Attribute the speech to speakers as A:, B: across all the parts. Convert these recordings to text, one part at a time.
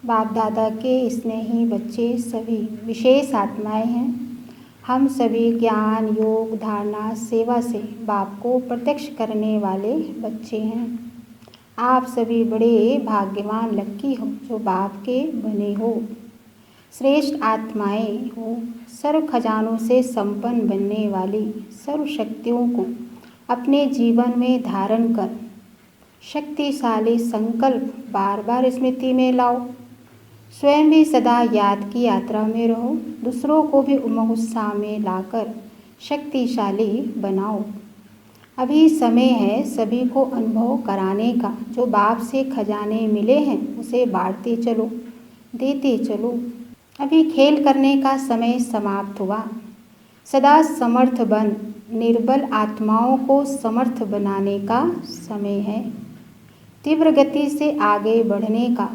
A: बाप दादा के स्नेही बच्चे सभी विशेष आत्माएं हैं। हम सभी ज्ञान, योग, धारणा, सेवा से बाप को प्रत्यक्ष करने वाले बच्चे हैं। आप सभी बड़े भाग्यवान लक्की हो जो बाप के बने हो। श्रेष्ठ आत्माएं हो, सर्व खजानों से संपन्न बनने वाली सर्व शक्तियों को अपने जीवन में धारण कर शक्तिशाली संकल्प बार बार स्मृति में लाओ। स्वयं भी सदा याद की यात्रा में रहो, दूसरों को भी उमंग उत्साह में लाकर शक्तिशाली बनाओ। अभी समय है सभी को अनुभव कराने का। जो बाप से खजाने मिले हैं उसे बांटते चलो, देते चलो। अभी खेल करने का समय समाप्त हुआ। सदा समर्थ बन निर्बल आत्माओं को समर्थ बनाने का समय है। तीव्र गति से आगे बढ़ने का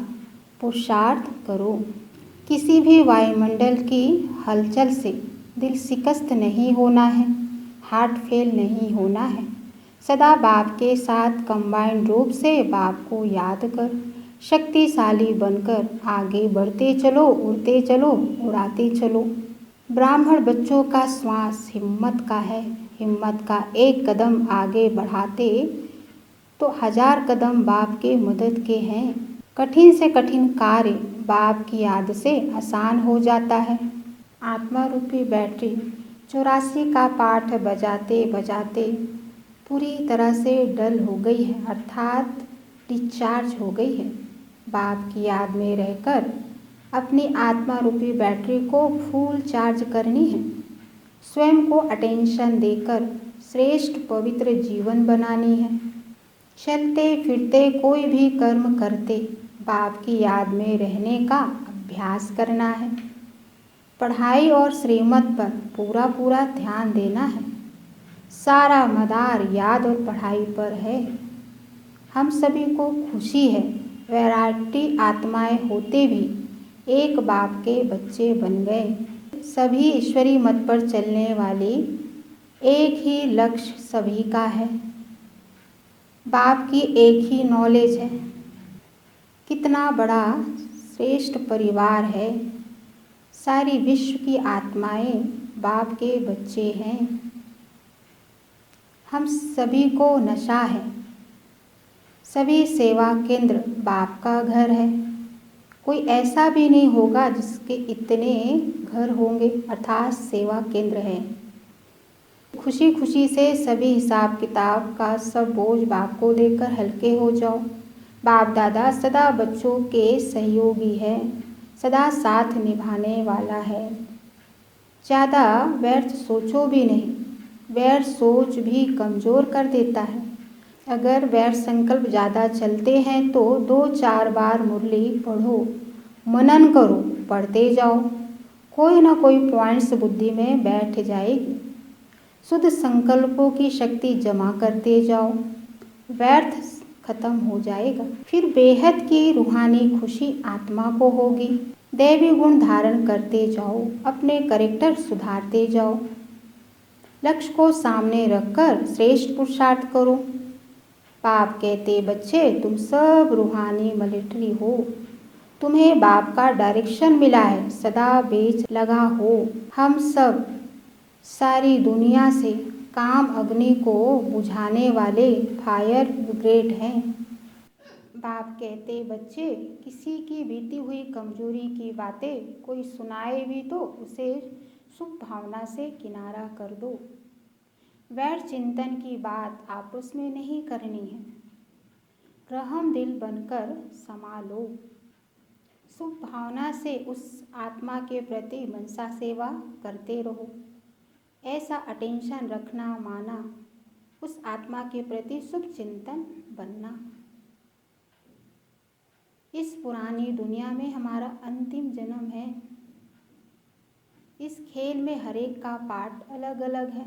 A: पुरुषार्थ करो। किसी भी वायुमंडल की हलचल से दिल शिकस्त नहीं होना है, हार्ट फेल नहीं होना है। सदा बाप के साथ कंबाइंड रूप से बाप को याद कर शक्तिशाली बनकर आगे बढ़ते चलो, उड़ते चलो, उड़ाते चलो। ब्राह्मण बच्चों का श्वास हिम्मत का है। हिम्मत का एक कदम आगे बढ़ाते तो 1000 कदम बाप के मदद के हैं। कठिन से कठिन कार्य बाप की याद से आसान हो जाता है। आत्मा रूपी बैटरी 84 का पाठ बजाते बजाते पूरी तरह से डल हो गई है, अर्थात डिस्चार्ज हो गई है। बाप की याद में रहकर अपनी आत्मा रूपी बैटरी को फुल चार्ज करनी है। स्वयं को अटेंशन देकर श्रेष्ठ पवित्र जीवन बनानी है। चलते फिरते कोई भी कर्म करते बाप की याद में रहने का अभ्यास करना है। पढ़ाई और श्रीमत पर पूरा पूरा ध्यान देना है। सारा मदार याद और पढ़ाई पर है। हम सभी को खुशी है, वैरायटी आत्माएं होते भी एक बाप के बच्चे बन गए। सभी ईश्वरी मत पर चलने वाली एक ही लक्ष्य सभी का है। बाप की एक ही नॉलेज है। कितना बड़ा श्रेष्ठ परिवार है। सारी विश्व की आत्माएं बाप के बच्चे हैं। हम सभी को नशा है। सभी सेवा केंद्र बाप का घर है। कोई ऐसा भी नहीं होगा जिसके इतने घर होंगे, अर्थात सेवा केंद्र है। खुशी खुशी से सभी हिसाब किताब का सब बोझ बाप को देकर हल्के हो जाओ। बाप दादा सदा बच्चों के सहयोगी है, सदा साथ निभाने वाला है। ज़्यादा व्यर्थ सोचो भी नहीं, व्यर्थ सोच भी कमज़ोर कर देता है। अगर व्यर्थ संकल्प ज़्यादा चलते हैं तो 2-4 बार मुरली पढ़ो, मनन करो, पढ़ते जाओ। कोई ना कोई पॉइंट्स बुद्धि में बैठ जाएगी। शुद्ध संकल्पों की शक्ति जमा करते जाओ, व्यर्थ खत्म हो जाएगा। फिर बेहद की रूहानी खुशी आत्मा को होगी। दैवी गुण धारण करते जाओ, अपने कैरेक्टर सुधारते जाओ। लक्ष्य को सामने रखकर श्रेष्ठ पुरुषार्थ करो। बाप कहते बच्चे तुम सब रूहानी मिलिट्री हो। तुम्हें बाप का डायरेक्शन मिला है, सदा बेच लगा हो। हम सब सारी दुनिया से काम अग्नि को बुझाने वाले फायर ब्रिगेड हैं। बाप कहते बच्चे किसी की बीती हुई कमजोरी की बातें कोई सुनाए भी तो उसे शुभ भावना से किनारा कर दो। व्यर्थ चिंतन की बात आपस में नहीं करनी है। रहम दिल बनकर समा लो। शुभ भावना से उस आत्मा के प्रति मनसा सेवा करते रहो। ऐसा अटेंशन रखना माना, उस आत्मा के प्रति शुभ चिंतन बनना। इस पुरानी दुनिया में हमारा अंतिम जन्म है। इस खेल में हर एक का पार्ट अलग अलग है,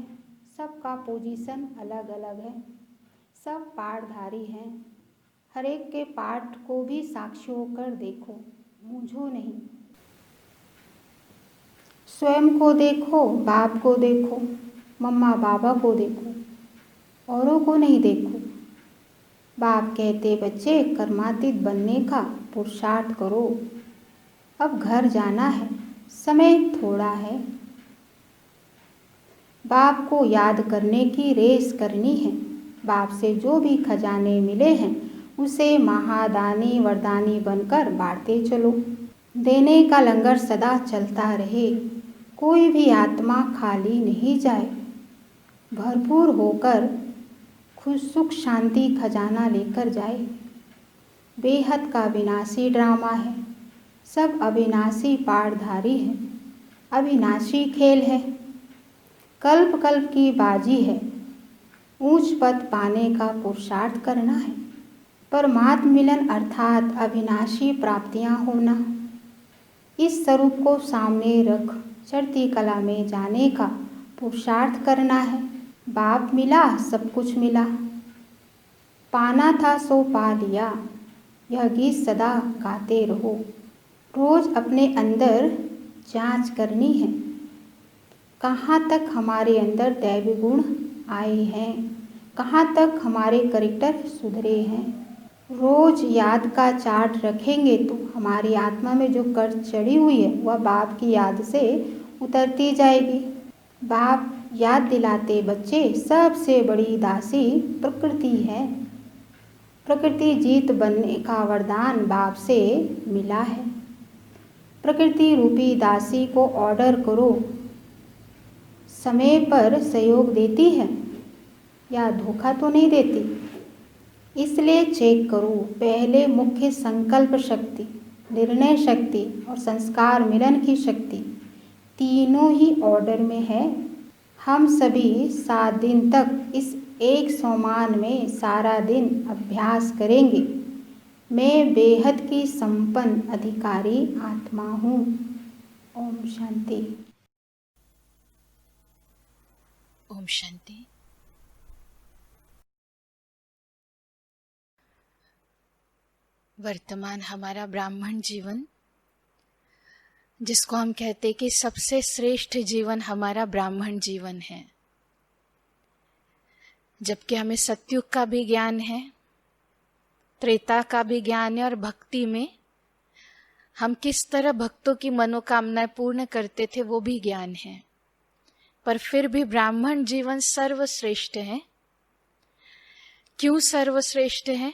A: सबका पोजीशन अलग अलग है, सब पार्टधारी हैं। हर एक के पार्ट को भी साक्षी होकर देखो, मूंझो नहीं। स्वयं को देखो, बाप को देखो, मम्मा बाबा को देखो, औरों को नहीं देखो। बाप कहते बच्चे कर्मातीत बनने का पुरुषार्थ करो। अब घर जाना है, समय थोड़ा है। बाप को याद करने की रेस करनी है। बाप से जो भी खजाने मिले हैं उसे महादानी वरदानी बनकर बांटते चलो। देने का लंगर सदा चलता रहे, कोई भी आत्मा खाली नहीं जाए। भरपूर होकर खुश सुख शांति खजाना लेकर जाए। बेहद का विनाशी ड्रामा है, सब अविनाशी पाठधारी है। अविनाशी खेल है, कल्प कल्प की बाजी है। ऊंच पद पाने का पुरुषार्थ करना है। परमात्म मिलन अर्थात अविनाशी प्राप्तियां होना। इस स्वरूप को सामने रख चढ़ती कला में जाने का पुरुषार्थ करना है। बाप मिला, सब कुछ मिला। पाना था सो पा लिया, यह गीत सदा गाते रहो। रोज अपने अंदर जांच करनी है, कहाँ तक हमारे अंदर दैवी गुण आए हैं, कहाँ तक हमारे करैक्टर सुधरे हैं। रोज याद का चार्ट रखेंगे तो हमारी आत्मा में जो कर्ज चढ़ी हुई है वह बाप की याद से उतरती जाएगी। बाप याद दिलाते बच्चे सबसे बड़ी दासी प्रकृति है। प्रकृति जीत बनने का वरदान बाप से मिला है। प्रकृति रूपी दासी को ऑर्डर करो, समय पर सहयोग देती है या धोखा तो नहीं देती, इसलिए चेक करो। पहले मुख्य संकल्प शक्ति, निर्णय शक्ति और संस्कार मिलन की शक्ति तीनों ही ऑर्डर में है। हम सभी 7 दिन तक इस एक सोमान में सारा दिन अभ्यास करेंगे। मैं बेहद की संपन्न अधिकारी आत्मा हूँ। ओम शांति।
B: ओम शांति। वर्तमान हमारा ब्राह्मण जीवन, जिसको हम कहते कि सबसे श्रेष्ठ जीवन हमारा ब्राह्मण जीवन है। जबकि हमें सतयुग का भी ज्ञान है, त्रेता का भी ज्ञान है, और भक्ति में हम किस तरह भक्तों की मनोकामनाएं पूर्ण करते थे वो भी ज्ञान है। पर फिर भी ब्राह्मण जीवन सर्वश्रेष्ठ है। क्यों सर्वश्रेष्ठ है?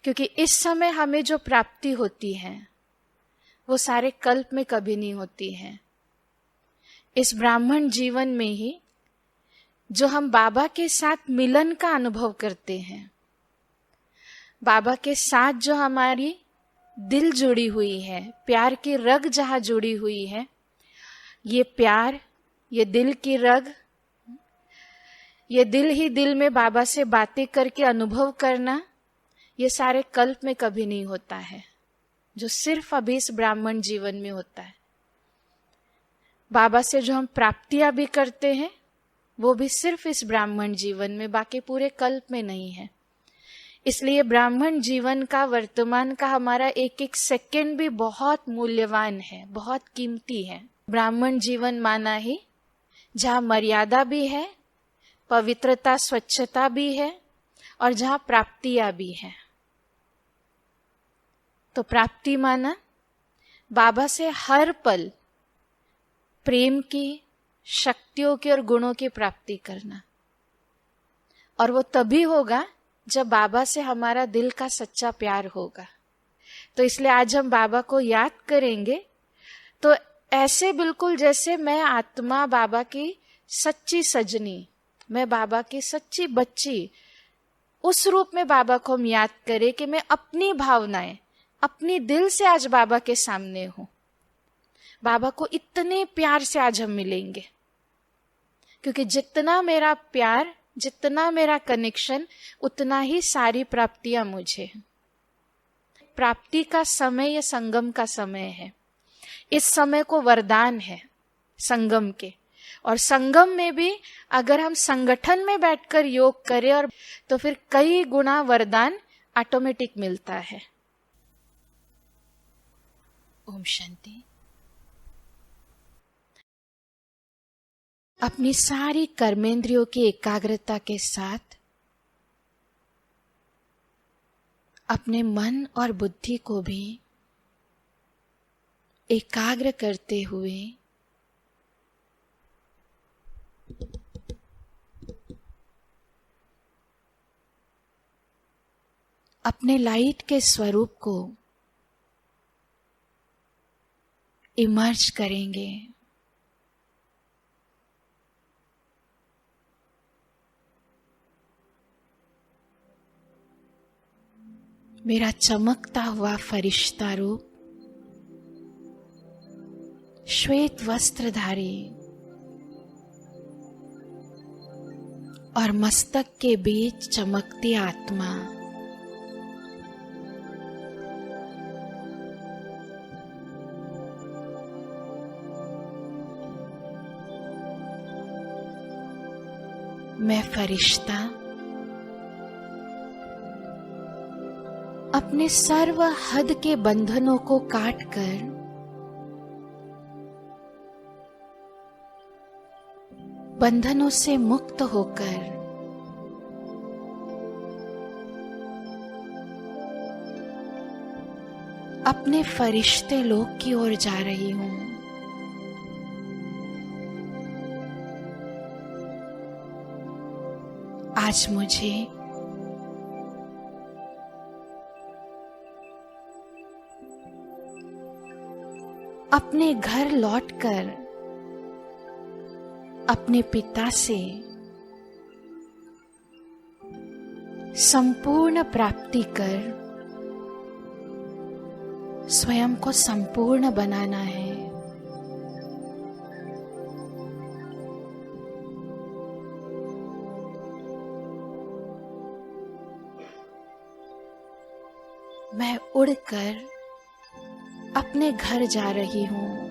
B: क्योंकि इस समय हमें जो प्राप्ति होती है वो सारे कल्प में कभी नहीं होती है। इस ब्राह्मण जीवन में ही जो हम बाबा के साथ मिलन का अनुभव करते हैं, बाबा के साथ जो हमारी दिल जुड़ी हुई है, प्यार की रग जहाँ जुड़ी हुई है, ये प्यार, ये दिल की रग, ये दिल ही दिल में बाबा से बातें करके अनुभव करना, ये सारे कल्प में कभी नहीं होता है, जो सिर्फ अभी इस ब्राह्मण जीवन में होता है। बाबा से जो हम प्राप्तियां भी करते हैं वो भी सिर्फ इस ब्राह्मण जीवन में, बाकी पूरे कल्प में नहीं है। इसलिए ब्राह्मण जीवन का, वर्तमान का हमारा एक एक सेकंड भी बहुत मूल्यवान है, बहुत कीमती है। ब्राह्मण जीवन माना ही जहाँ मर्यादा भी है, पवित्रता स्वच्छता भी है, और जहाँ प्राप्तियां भी है। तो प्राप्ति माना बाबा से हर पल प्रेम की, शक्तियों की और गुणों की प्राप्ति करना। और वो तभी होगा जब बाबा से हमारा दिल का सच्चा प्यार होगा। तो इसलिए आज हम बाबा को याद करेंगे तो ऐसे बिल्कुल जैसे मैं आत्मा बाबा की सच्ची सजनी, मैं बाबा की सच्ची बच्ची, उस रूप में बाबा को हम याद करें कि मैं अपनी भावनाएं अपनी दिल से आज बाबा के सामने हूं। बाबा को इतने प्यार से आज हम मिलेंगे, क्योंकि जितना मेरा प्यार, जितना मेरा कनेक्शन, उतना ही सारी प्राप्तियां मुझे। प्राप्ति का समय ये संगम का समय है। इस समय को वरदान है संगम के। और संगम में भी अगर हम संगठन में बैठकर योग करें और तो फिर कई गुना वरदान ऑटोमेटिक मिलता है। ओम शांति। अपनी सारी कर्मेंद्रियों की एकाग्रता के साथ अपने मन और बुद्धि को भी एकाग्र करते हुए अपने लाइट के स्वरूप को इमर्ज करेंगे। मेरा चमकता हुआ फरिश्ता रूप श्वेत वस्त्रधारी और मस्तक के बीच चमकती आत्मा मैं फरिश्ता अपने सर्व हद के बंधनों को काटकर बंधनों से मुक्त होकर अपने फरिश्ते लोक की ओर जा रही हूं। आज मुझे अपने घर लौटकर अपने पिता से संपूर्ण प्राप्ति कर स्वयं को संपूर्ण बनाना है। मैं उड़कर अपने घर जा रही हूं।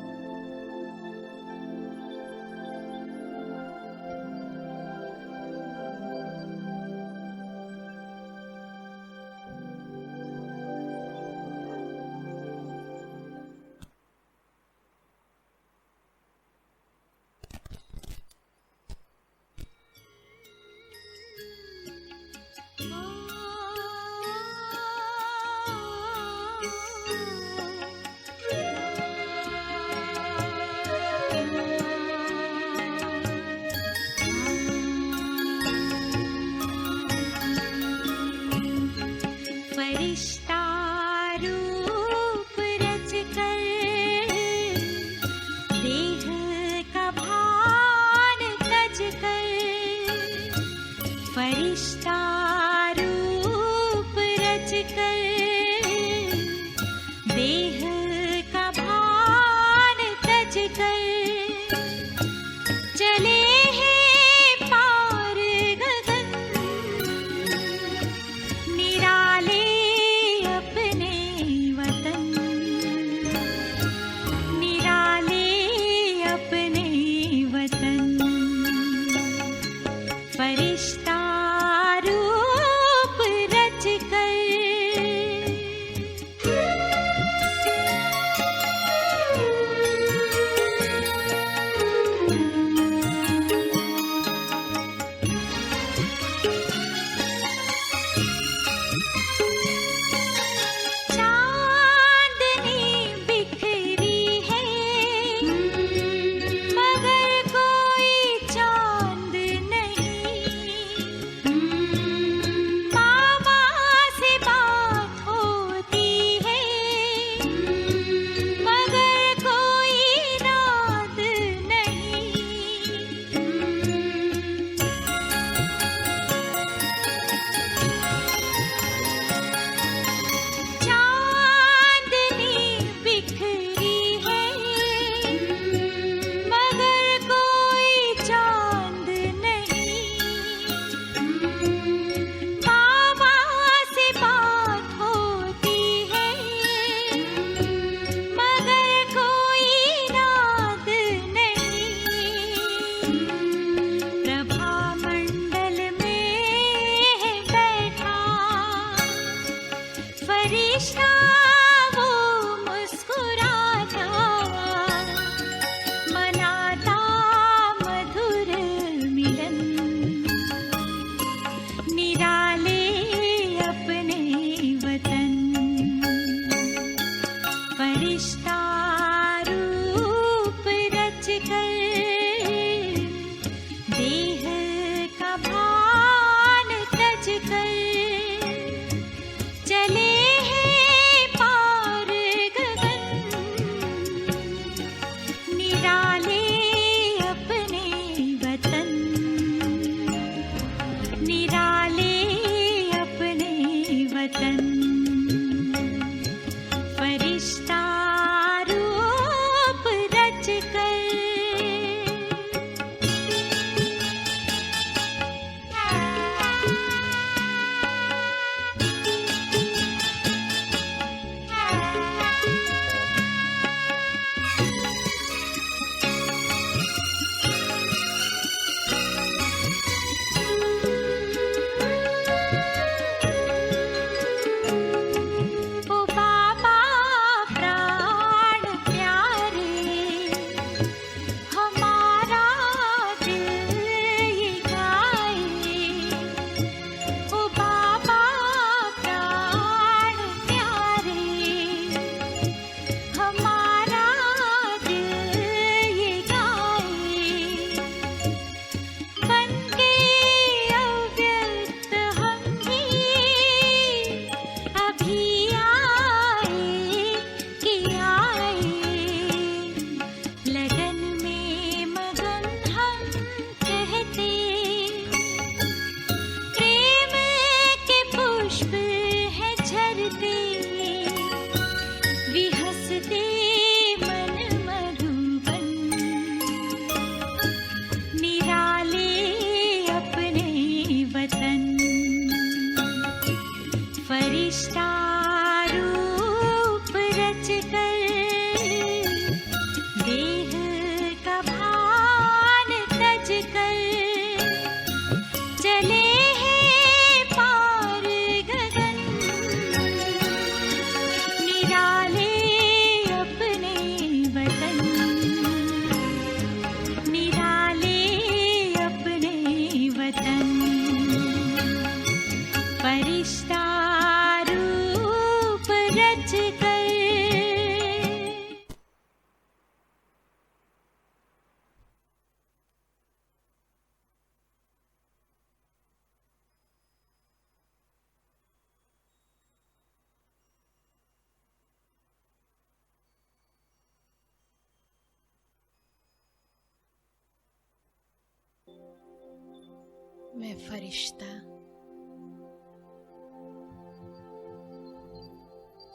B: मैं फरिश्ता,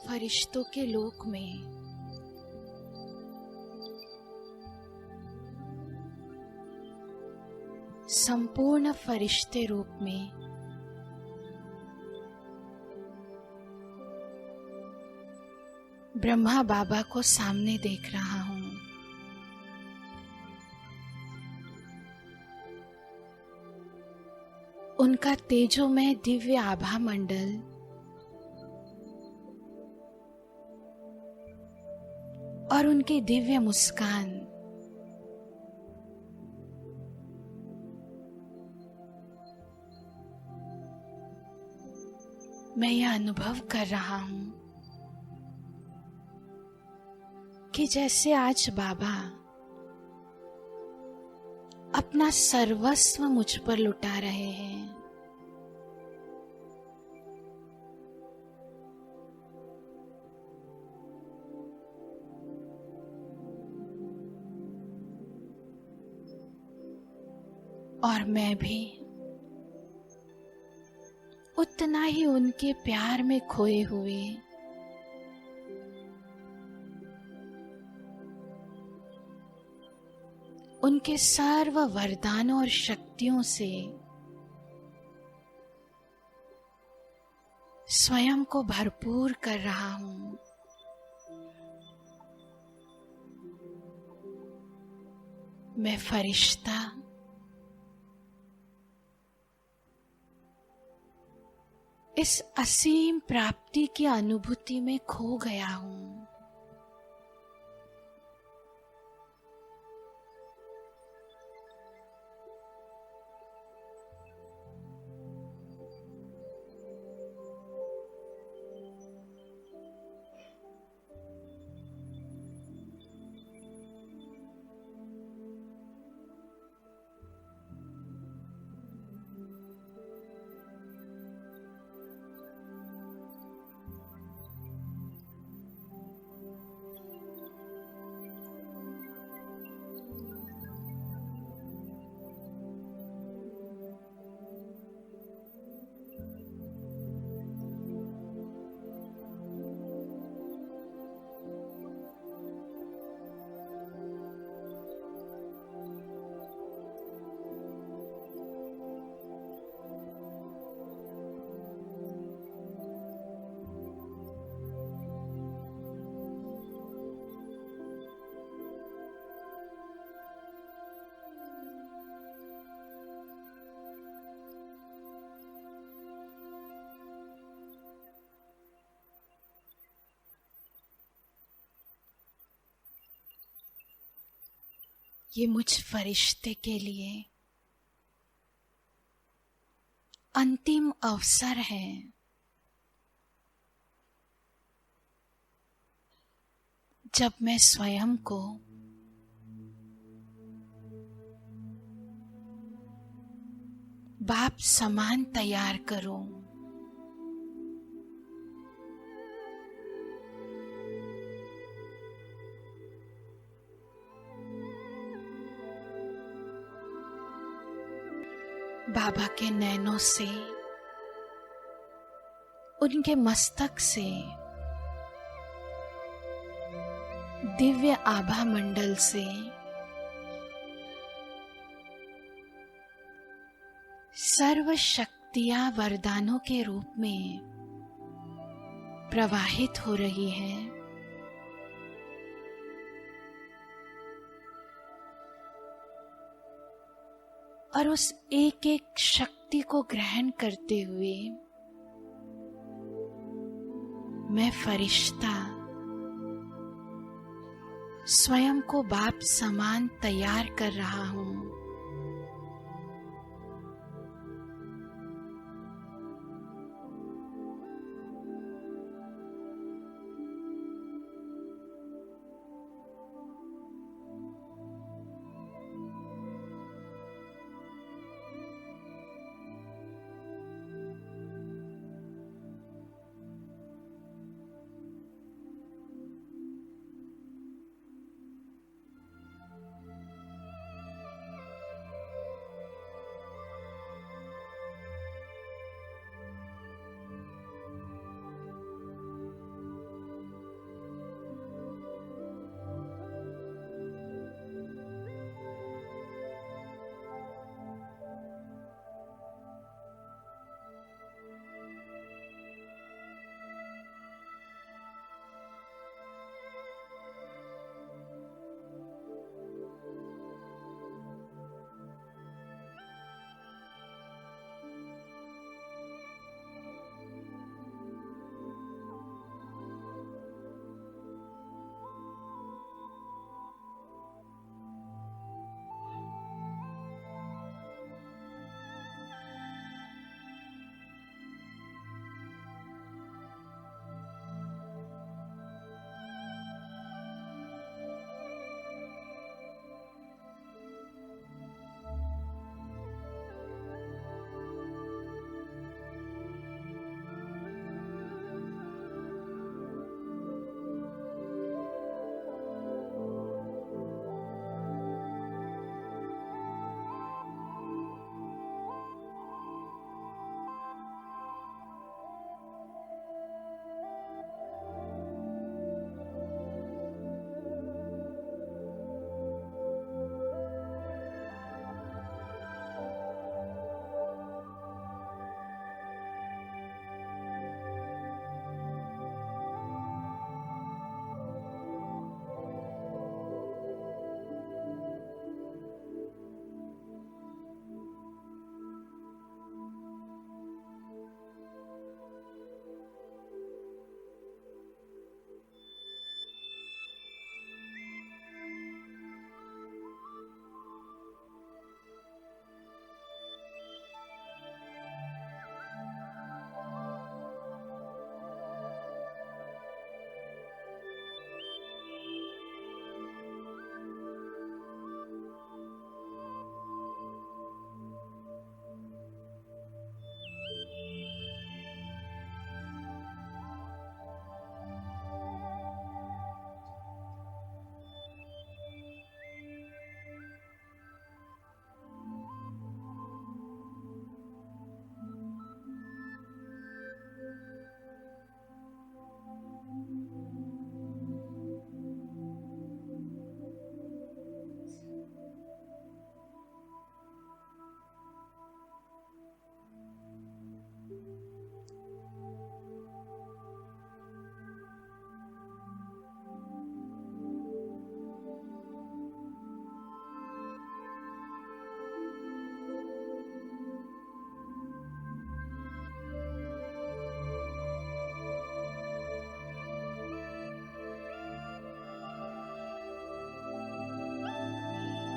B: फरिश्तों के लोक में संपूर्ण फरिश्ते रूप में ब्रह्मा बाबा को सामने देख रहा हूँ। उनका तेजोमय दिव्य आभा मंडल और उनकी दिव्य मुस्कान मैं यह अनुभव कर रहा हूं कि जैसे आज बाबा अपना सर्वस्व मुझ पर लुटा रहे हैं। और मैं भी उतना ही उनके प्यार में खोए हुए उनके सर्व वरदानों और शक्तियों से स्वयं को भरपूर कर रहा हूं। मैं फरिश्ता इस असीम प्राप्ति की अनुभूति में खो गया हूं। ये मुझ फरिश्ते के लिए अंतिम अवसर है जब मैं स्वयं को बाप समान तैयार करूं। बाबा के नैनों से, उनके मस्तक से, दिव्य आभा मंडल से सर्व शक्तियां वरदानों के रूप में प्रवाहित हो रही हैं। और उस एक एक शक्ति को ग्रहण करते हुए मैं फरिश्ता स्वयं को बाप समान तैयार कर रहा हूं।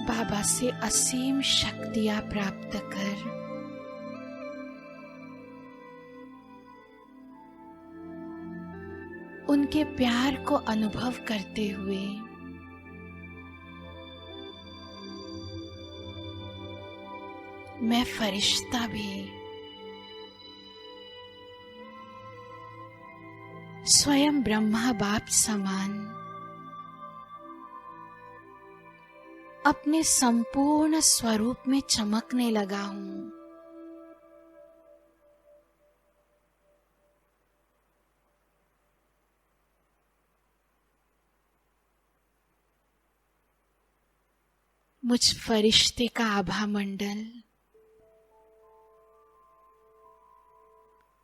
B: बाबा से असीम शक्तियां प्राप्त कर उनके प्यार को अनुभव करते हुए मैं फरिश्ता भी स्वयं ब्रह्मा बाप समान अपने संपूर्ण स्वरूप में चमकने लगा हूं। मुझ फरिश्ते का आभा मंडल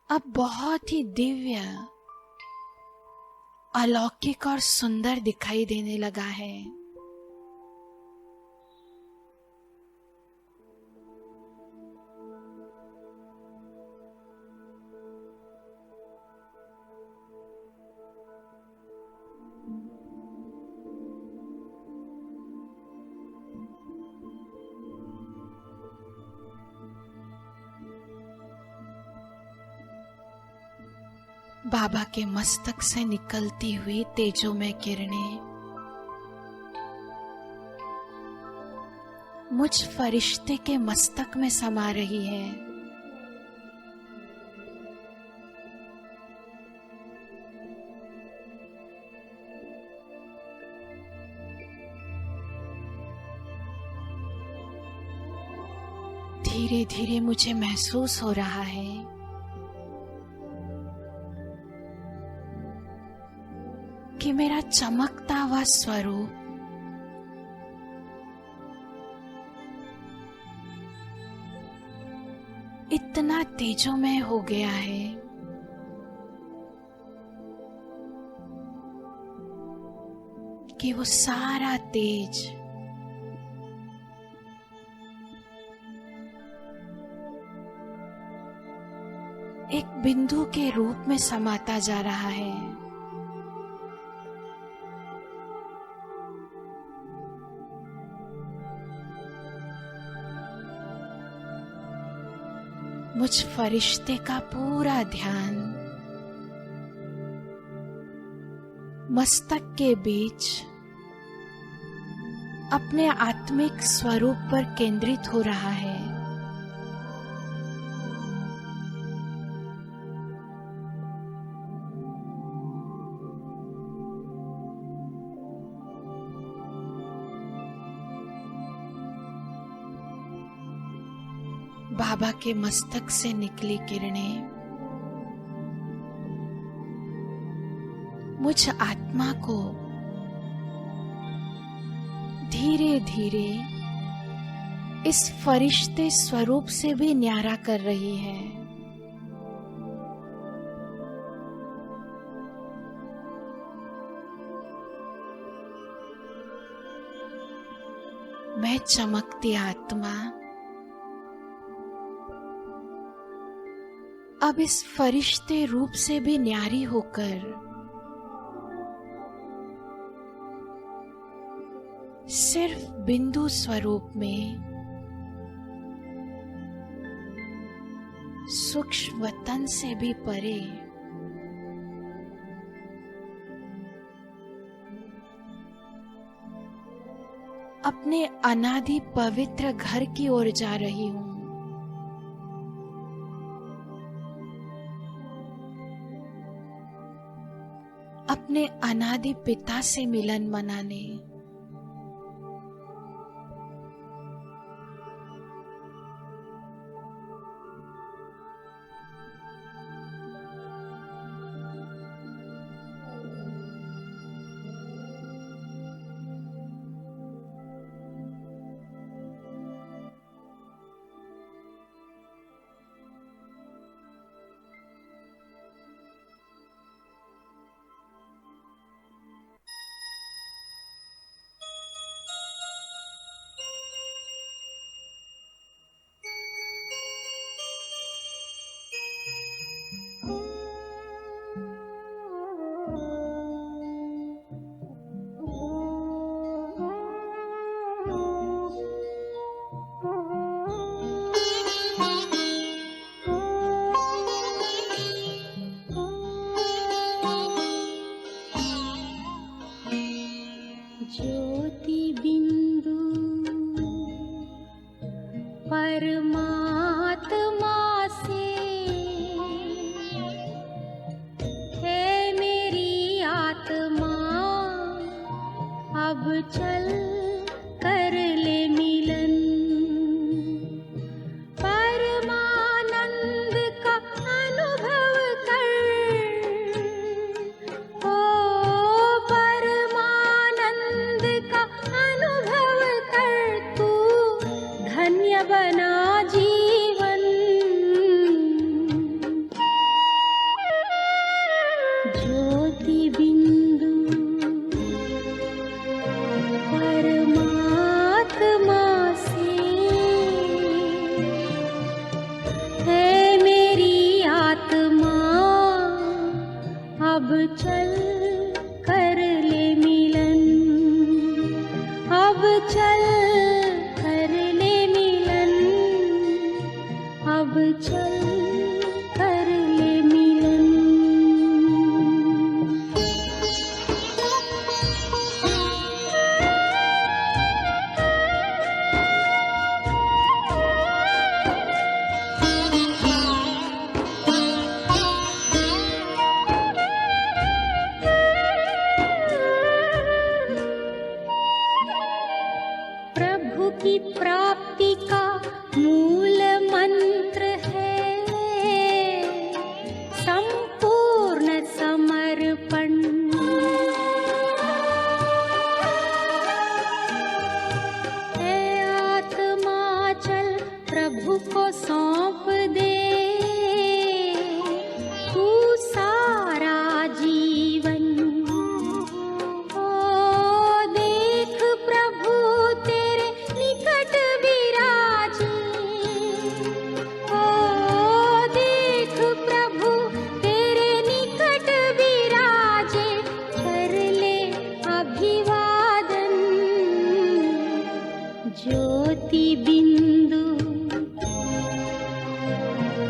B: अब बहुत ही दिव्य, अलौकिक और सुंदर दिखाई देने लगा है। बाबा के मस्तक से निकलती हुई तेजोमय किरणें मुझ फरिश्ते के मस्तक में समा रही है। धीरे धीरे मुझे महसूस हो रहा है कि मेरा चमकता हुआ स्वरूप इतना तेजोमय हो गया है कि वो सारा तेज एक बिंदु के रूप में समाता जा रहा है। मुझ फरिश्ते का पूरा ध्यान मस्तक के बीच अपने आत्मिक स्वरूप पर केंद्रित हो रहा है। बाबा के मस्तक से निकली किरणें मुझ आत्मा को धीरे धीरे इस फरिश्ते स्वरूप से भी न्यारा कर रही है। मैं चमकती आत्मा अब इस फरिश्ते रूप से भी न्यारी होकर सिर्फ बिंदु स्वरूप में सूक्ष्म वतन से भी परे अपने अनादि पवित्र घर की ओर जा रही हूं। अपने अनादि पिता से मिलन मनाने।
C: ज्योति बिंदु परमात्मा से है मेरी आत्मा, अब चल कर ले मिलन। परमानंद का अनुभव कर, ओ परमानंद का अनुभव कर, तू धन्य बना जीवन। ज्योति बिंदु परमात्मा से है मेरी आत्मा, अब चल कर ले मिलन। अब चल कर ले मिलन, अब चल कर ले मिलन। प्रभु की प्राप्ति का मूल मंत्र है संपूर्ण समर्पण। ऐ आत्मा चल प्रभु को सौंप दे तू सारा जीवन। ओ देख प्रभु तेरे निकट विराजे, ओ देख प्रभु तेरे निकट विराजे, कर ले अभिवादन। ज्योति बिंदु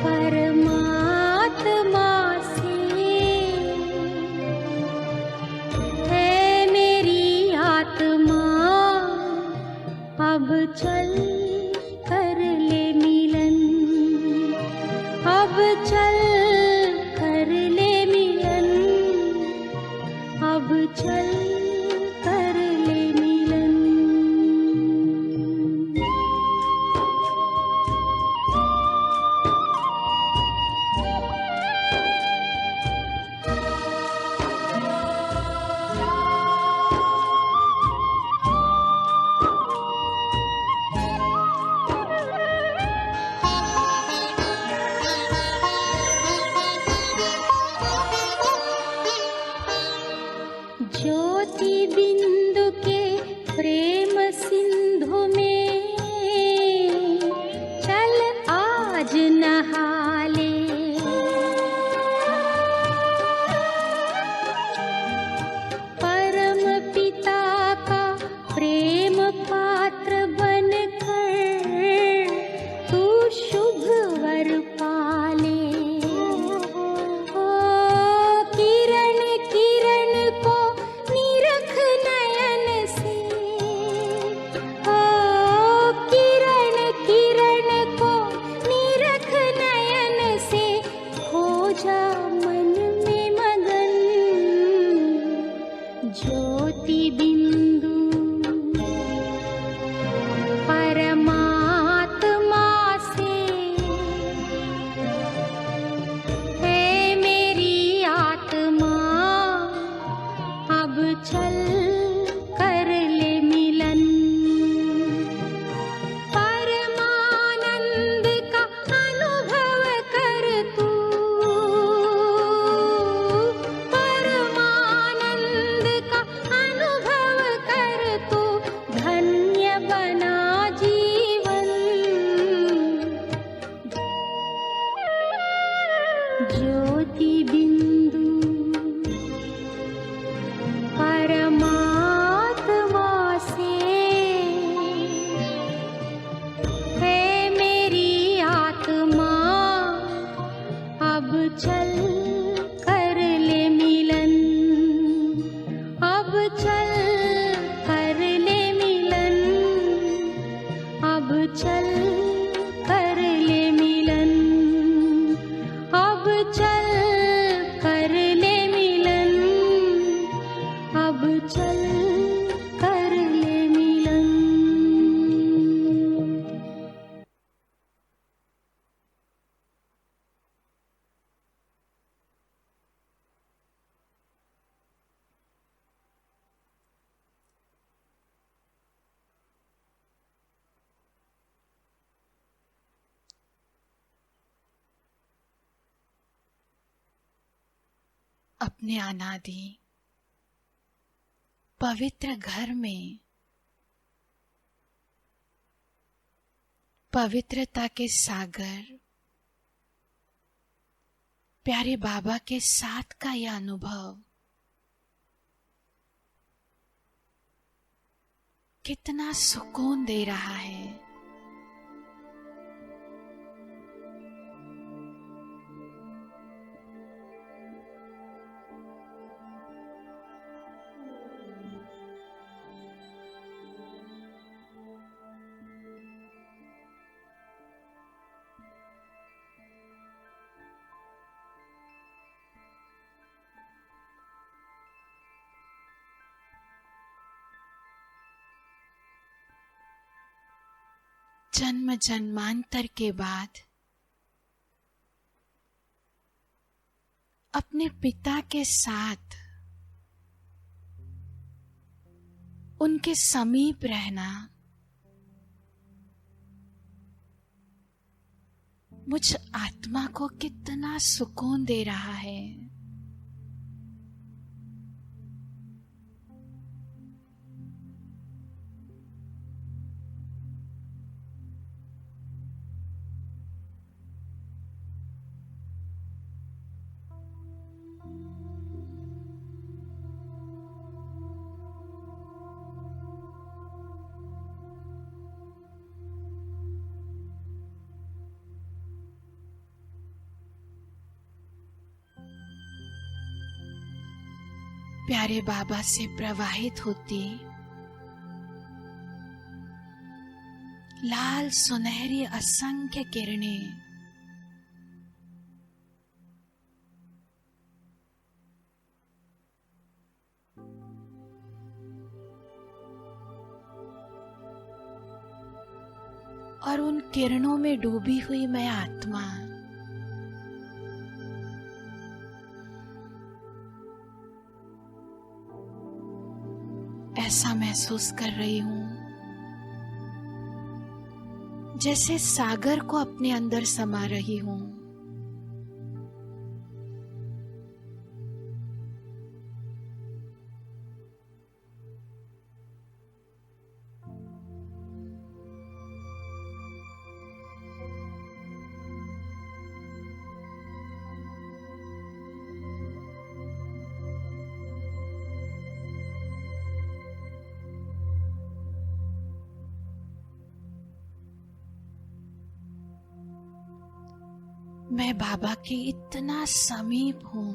C: परमात्मा से है मेरी आत्मा, अब चल कर ले मिलन। अब चल कर ले मिलन, अब चल कर ले मिलन।
B: अपने अनादि पवित्र घर में पवित्रता के सागर प्यारे बाबा के साथ का यह अनुभव कितना सुकून दे रहा है। जन्म जन्मांतर के बाद अपने पिता के साथ उनके समीप रहना मुझ आत्मा को कितना सुकून दे रहा है। प्यारे बाबा से प्रवाहित होती लाल सुनहरी असंख्य किरणें और उन किरणों में डूबी हुई मैं आत्मा ऐसा महसूस कर रही हूं जैसे सागर को अपने अंदर समा रही हूं। मैं बाबा के इतना समीप हूं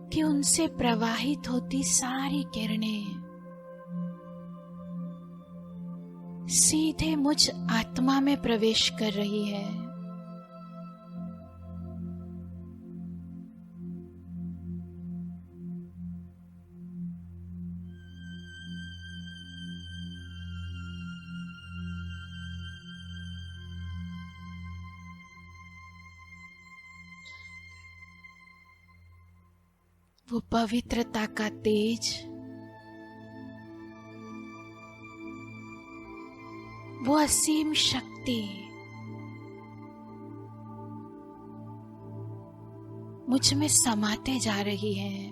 B: कि उनसे प्रवाहित होती सारी किरणें सीधे मुझ आत्मा में प्रवेश कर रही है। वो पवित्रता का तेज, वो असीम शक्ति मुझ में समाते जा रही है।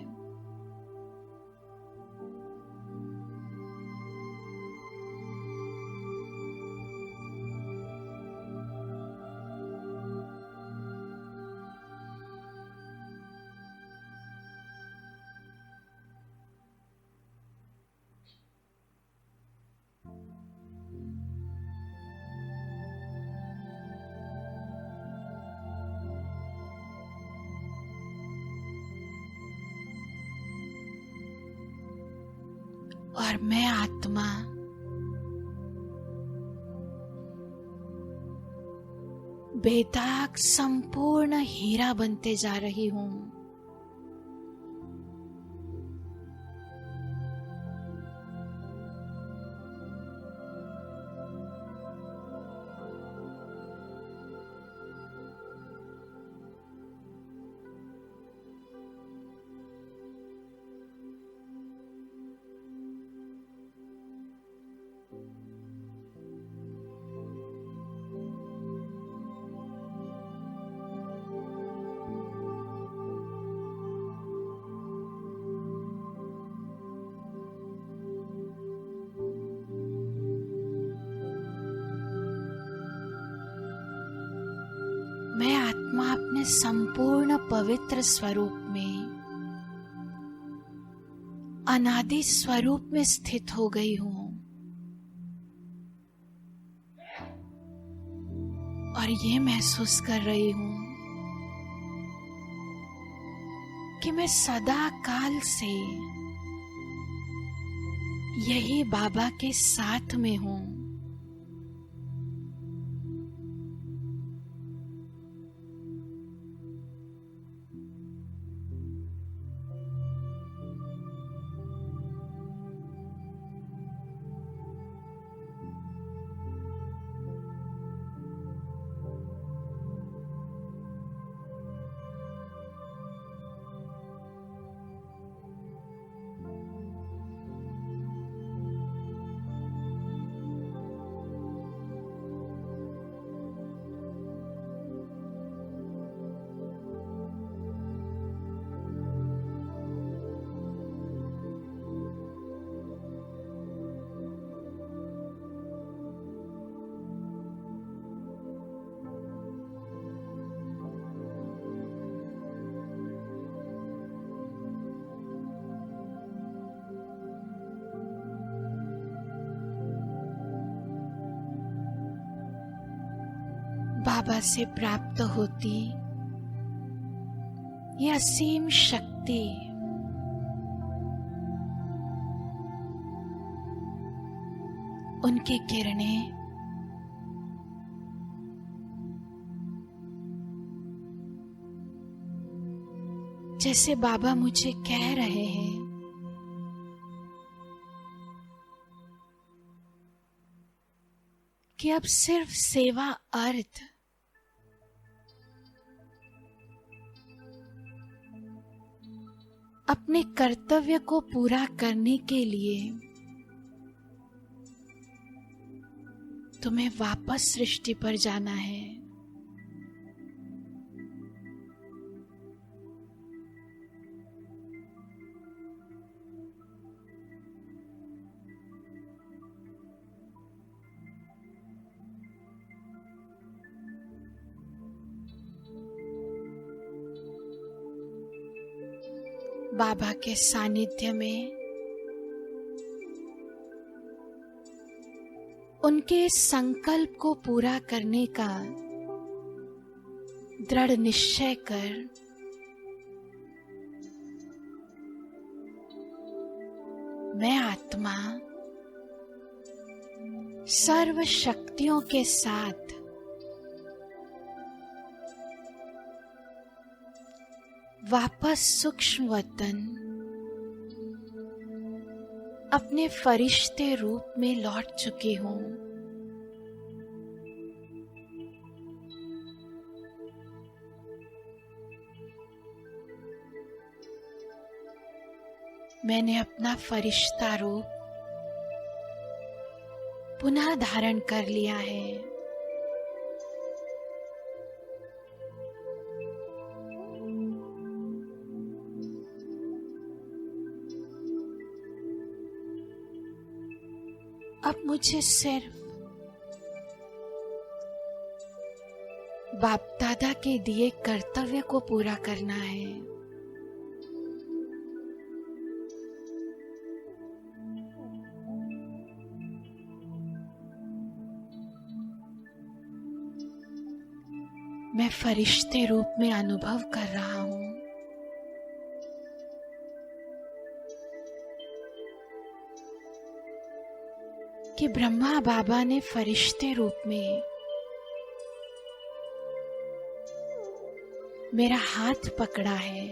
B: और मैं आत्मा बेदाग संपूर्ण हीरा बनते जा रही हूं। संपूर्ण पवित्र स्वरूप में, अनादि स्वरूप में स्थित हो गई हूं और ये महसूस कर रही हूं कि मैं सदा काल से यही बाबा के साथ में हूं। बाबा से प्राप्त होती यह असीम शक्ति उनकी किरणें जैसे बाबा मुझे कह रहे हैं कि अब सिर्फ सेवा अर्थ अपने कर्तव्य को पूरा करने के लिए तुम्हें वापस सृष्टि पर जाना है। बाबा के सानिध्य में उनके संकल्प को पूरा करने का दृढ़ निश्चय कर मैं आत्मा सर्व शक्तियों के साथ वापस सूक्ष्म वतन अपने फरिश्ते रूप में लौट चुकी हूं। मैंने अपना फरिश्ता रूप पुनः धारण कर लिया है। अब मुझे सिर्फ बाप दादा के दिए कर्तव्य को पूरा करना है। मैं फरिश्ते रूप में अनुभव कर रहा हूं कि ब्रह्मा बाबा ने फरिश्ते रूप में मेरा हाथ पकड़ा है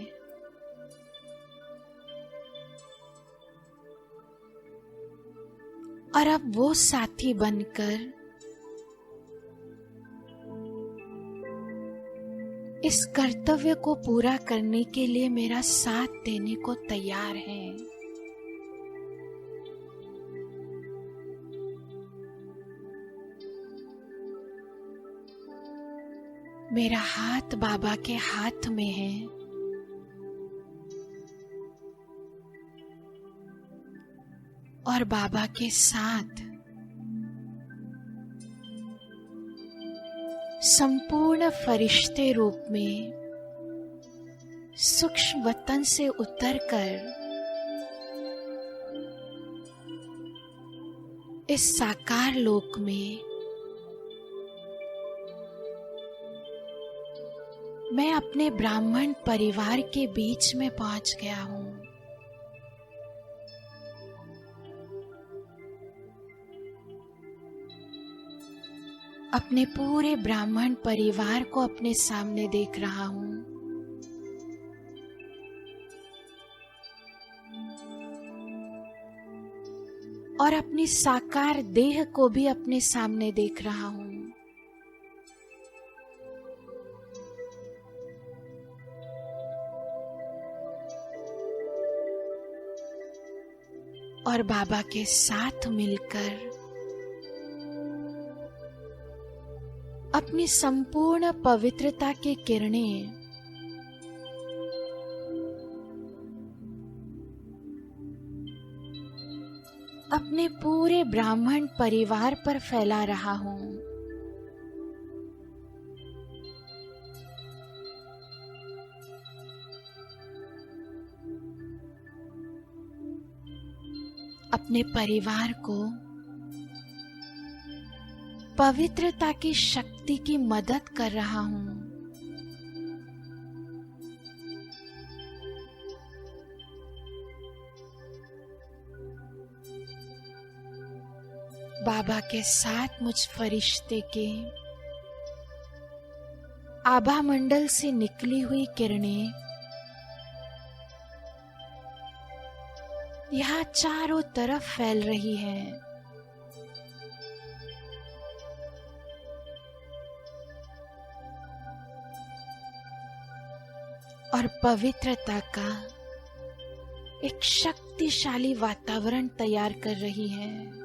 B: और अब वो साथी बनकर इस कर्तव्य को पूरा करने के लिए मेरा साथ देने को तैयार है। मेरा हाथ बाबा के हाथ में है और बाबा के साथ संपूर्ण फरिश्ते रूप में सूक्ष्म वतन से उतरकर इस साकार लोक में मैं अपने ब्राह्मण परिवार के बीच में पहुंच गया हूं। अपने पूरे ब्राह्मण परिवार को अपने सामने देख रहा हूं। और अपनी साकार देह को भी अपने सामने देख रहा हूं। और बाबा के साथ मिलकर अपनी संपूर्ण पवित्रता की किरणें अपने पूरे ब्राह्मण परिवार पर फैला रहा हूं। अपने परिवार को पवित्रता की शक्ति की मदद कर रहा हूं। बाबा के साथ मुझ फरिश्ते के आभा मंडल से निकली हुई किरणें यहाँ चारों तरफ फैल रही हैं। और पवित्रता का एक शक्तिशाली वातावरण तैयार कर रही है।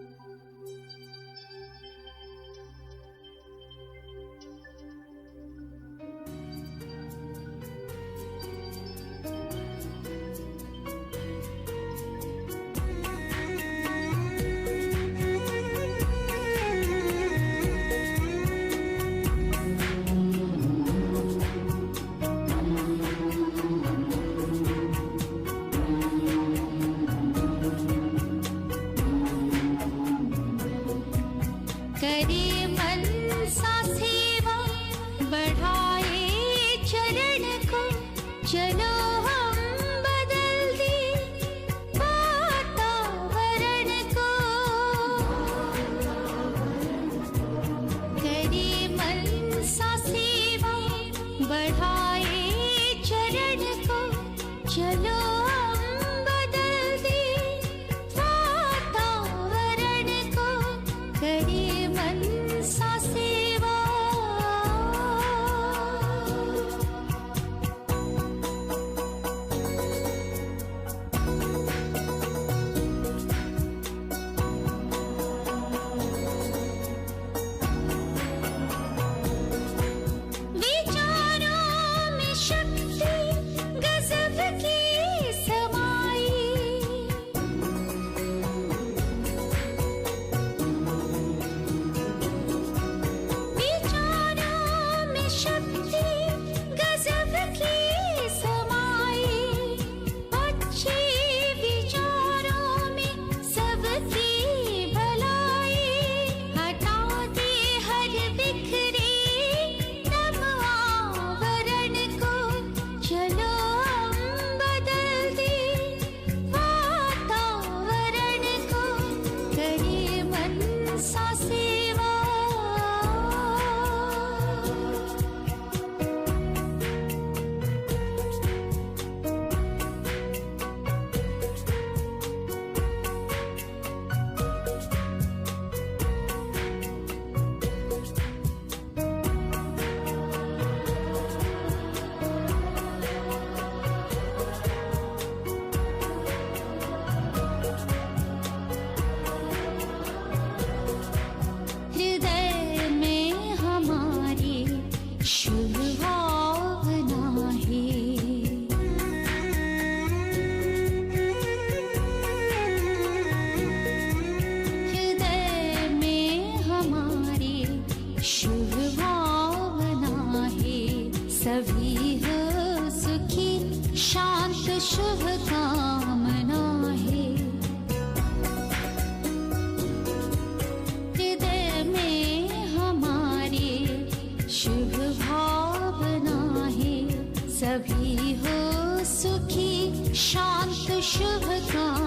C: शुभ काम